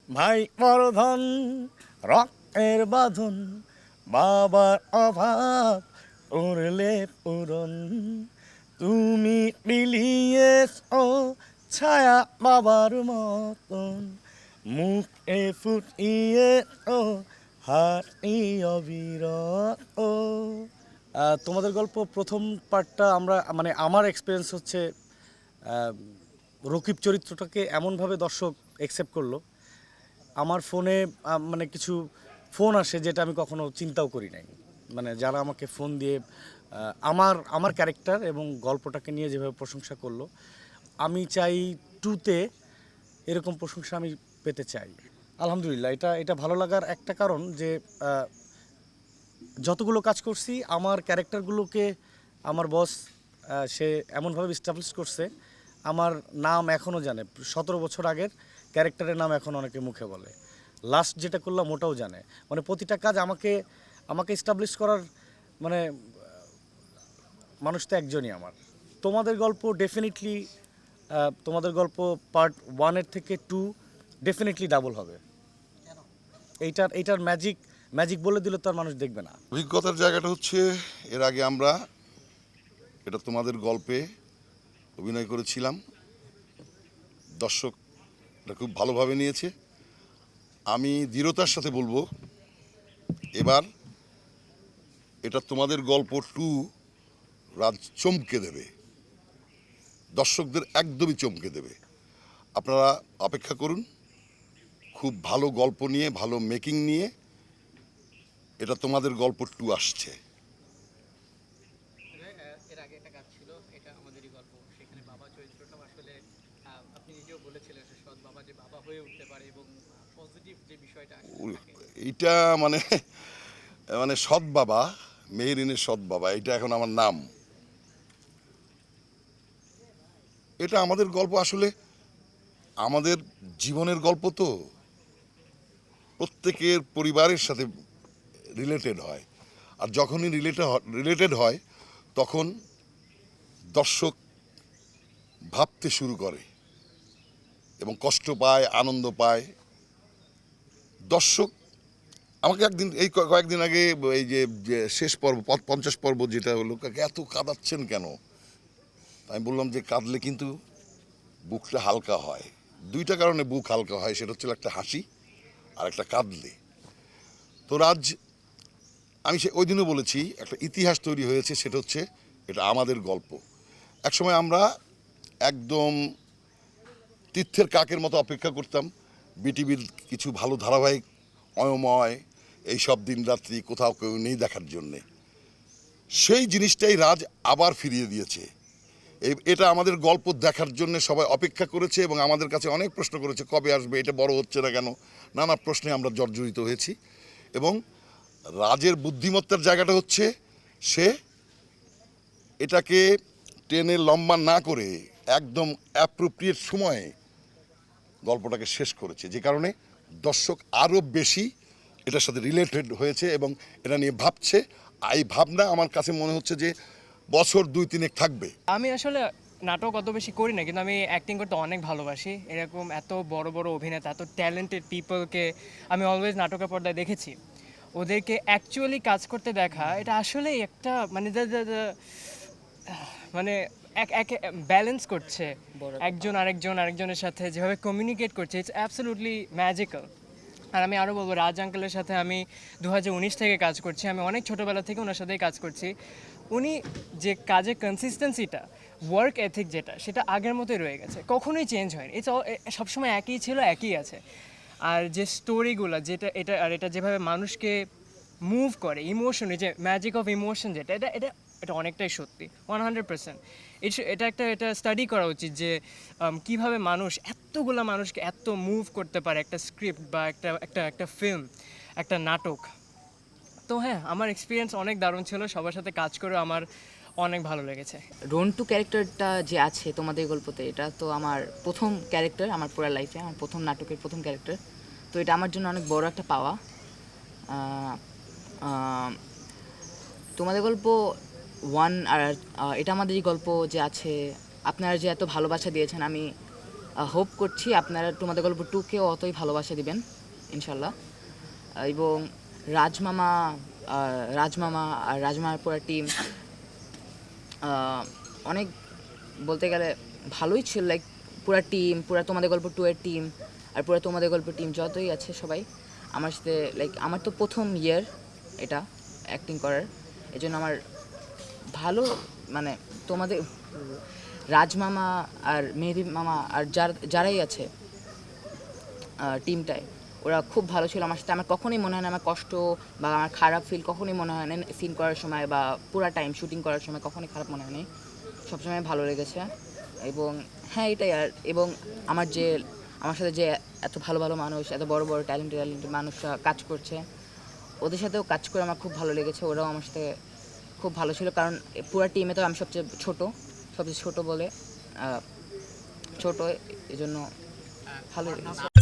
ভাই বড়ধন রক্তের বাঁধন, বাবার অভাব করলে পূরণ, তুমি বিলিয়েছো ছায়া বাবার মতন, মুখে ফুটিয়েছো হাসি অবিরত। তোমাদের গল্প প্রথম পার্টটা আমরা মানে আমার এক্সপিরিয়েন্স হচ্ছে আহ, রকিব চরিত্রটাকে এমনভাবে দর্শক একসেপ্ট করলো। আমার ফোনে মানে কিছু ফোন আসে যেটা আমি কখনো চিন্তাও করি নাই। মানে যারা আমাকে ফোন দিয়ে আমার আমার ক্যারেক্টার এবং গল্পটাকে নিয়ে যেভাবে প্রশংসা করলো, আমি চাই টুতে এরকম প্রশংসা আমি পেতে চাই। আলহামদুলিল্লাহ, এটা এটা ভালো লাগার একটা কারণ যে যতগুলো কাজ করছি আমার ক্যারেক্টারগুলোকে আমার বস সে এমনভাবে এস্টাবলিশ করছে, আমার নাম এখনও জানে। 17 বছর আগের ক্যারেক্টারের নাম এখন অনেকে মুখে বলে। লাস্ট যেটা করলাম ওটাও জানে। মানে প্রতিটা কাজ আমাকে আমাকে এস্টাবলিশ করার মানে মানুষ তো একজনই আমার। তোমাদের গল্প ডেফিনেটলি, তোমাদের গল্প পার্ট ওয়ানের থেকে টু ডেফিনেটলি ডাবল হবে। এইটার এইটার ম্যাজিক ম্যাজিক বলে দিলে তো আর মানুষ দেখবে না। অভিজ্ঞতার জায়গাটা হচ্ছে এর আগে আমরা এটা তোমাদের গল্পে অভিনয় করেছিলাম, দর্শক এটা খুব ভালোভাবে নিয়েছে। আমি দৃঢ়তার সাথে বলবো এবার এটা তোমাদের গল্প টু রাজ চমকে দেবে, দর্শকদের একদমই চমকে দেবে। আপনারা অপেক্ষা করুন, খুব ভালো গল্প নিয়ে, ভালো মেকিং নিয়ে এটা তোমাদের গল্প টু আসছে। এর আগে একটা কাজ ছিল, এটা আমাদেরই গল্প। সেখানে বাবা চরিত্রটাও আসলে আপনি নিজেও বলেছিলেন যে সৎ বাবা যে বাবা হয়ে উঠতে পারে এবং পজিটিভ যে বিষয়টা আসলে থাকে। এইটা মানে মানে সৎ বাবা, মেহেরিনের সৎ বাবা, এটা এখন আমার নাম। এটা আমাদের গল্প, আসলে আমাদের জীবনের গল্প তো প্রত্যেকের পরিবারের সাথে রিলেটেড হয়। আর যখনই রিলেটেড হয় তখন দর্শক ভাবতে শুরু করে এবং কষ্ট পায়, আনন্দ পায়। দর্শক আমাকে একদিন এই কয়েকদিন আগে এই যে শেষ পর্ব 50 পর্ব যেটা হলো, কাকে এত কাঁদাচ্ছেন কেন? আমি বললাম যে কাঁদলে কিন্তু বুকটা হালকা হয়। দুইটা কারণে বুক হালকা হয়, সেটা হচ্ছে একটা হাসি আর একটা কাঁদলে। তো রাজ, আমি ওই দিনও বলেছি একটা ইতিহাস তৈরি হয়েছে, সেটা হচ্ছে এটা আমাদের গল্প। একসময় আমরা একদম তীর্থের কাকের মতো অপেক্ষা করতাম বিটিভির কিছু ভালো ধারাবাহিক, অয়ময়, এইসব দিন রাত্রি কোথাও কেউ নেই দেখার জন্যে। সেই জিনিসটাই রাজ আবার ফিরিয়ে দিয়েছে। এটা আমাদের গল্প দেখার জন্য সবাই অপেক্ষা করেছে এবং আমাদের কাছে অনেক প্রশ্ন করেছে কবে আসবে, এটা বড় হচ্ছে না কেন, নানা প্রশ্নে আমরা জর্জরিত হয়েছি। এবং রাজের বুদ্ধিমত্তার জায়গাটা হচ্ছে সে এটাকে টেনে লম্বা না করে একদম অ্যাপ্রোপ্রিয়েট সময়ে গল্পটাকে শেষ করেছে, যে কারণে দর্শক আরও বেশি এটার সাথে রিলেটেড হয়েছে এবং এটা নিয়ে ভাবছে। এই ভাবনা আমার কাছে মনে হচ্ছে যে বছর 2-3 থাকবে। আমি আসলে নাটক অত বেশি করি না, কিন্তু আমি অ্যাক্টিং করতে অনেক ভালোবাসি। এরকম এত বড় বড় অভিনেতা, এত ট্যালেন্টেড পিপলকে আমি অলওয়েজ নাটকের পর্দায় দেখেছি। ওদেরকে অ্যাকচুয়ালি কাজ করতে দেখা, এটা আসলেই একটা মানে মানে এক এক ব্যালেন্স করছে একজন আরেকজনের সাথে যেভাবে কমিউনিকেট করছে, ইটস অ্যাবসলিউটলি ম্যাজিক্যাল। আর আমি আরও বলবো, রাজ আঙ্কেলের সাথে আমি 2019 থেকে কাজ করছি। আমি অনেক ছোটোবেলা থেকে ওনার সাথেই কাজ করছি। উনি যে কাজের কনসিস্টেন্সিটা, ওয়ার্ক এথিক যেটা, সেটা আগের মতোই রয়ে গেছে, কখনোই চেঞ্জ হয়নি। ইটস সবসময় একই ছিল, একই আছে। আর যে স্টোরিগুলো, যেটা এটা আর এটা যেভাবে মানুষকে মুভ করে ইমোশনে, যে ম্যাজিক অফ ইমোশন যেটা, এটা এটা এটা অনেকটাই সত্যি, 100%। এটা স্টাডি করা উচিত যে কীভাবে মানুষ এতগুলা মানুষকে এত মুভ করতে পারে একটা স্ক্রিপ্ট বা একটা একটা একটা ফিল্ম, একটা নাটক। তো হ্যাঁ, আমার এক্সপিরিয়েন্স অনেক দারুণ ছিল, সবার সাথে কাজ করে আমার অনেক ভালো লেগেছে। রন্টু ক্যারেক্টারটা যে আছে তোমাদের গল্পতে, এটা তো আমার প্রথম ক্যারেক্টার, আমার পুরো লাইফে আমার প্রথম নাটকের প্রথম ক্যারেক্টার। তো এটা আমার জন্য অনেক বড় একটা পাওয়া। আহ, আহ, তোমাদের গল্প ওয়ান আর এটা আমাদেরই গল্প যে আছে, আপনারা যে এত ভালোবাসা দিয়েছেন, আমি হোপ করছি আপনারা তোমাদের গল্প 2কেও অতই ভালোবাসা দিবেন ইনশাল্লাহ। এবং রাজমামা রাজমামা আর রাজমামার পুরো টিম অনেক বলতে গেলে ভালোই ছিল, লাইক পুরা টিম, পুরা তোমাদের গল্প 2 এর টিম আর পুরা তোমাদের গল্প টিম যতই আছে সবাই আমার সাথে, লাইক আমার তো প্রথম ইয়ার এটা অ্যাক্টিং করার, এজন্য আমার ভালো মানে তোমাদের রাজমামা আর মেহেদি মামা আর যারাই আছে টিমটায় ওরা খুব ভালো ছিল আমার সাথে। আমার কখনোই মনে হয় না আমার কষ্ট বা আমার খারাপ ফিল কখনোই মনে হয় না সিন করার সময় বা পুরা টাইম শুটিং করার সময় কখনোই খারাপ মনে হয়নি, সবসময় ভালো লেগেছে। এবং হ্যাঁ এটাই। আর এবং আমার সাথে যে এত ভালো ভালো মানুষ, এত বড় বড় ট্যালেন্টেড মানুষরা কাজ করছে, ওদের সাথেও কাজ করে আমার খুব ভালো লেগেছে। ওরাও আমার সাথে খুব ভালো ছিল, কারণ পুরো টিমে তো আমি সবচেয়ে ছোট বলে ছোট, এজন্য ভালো লেগেছে।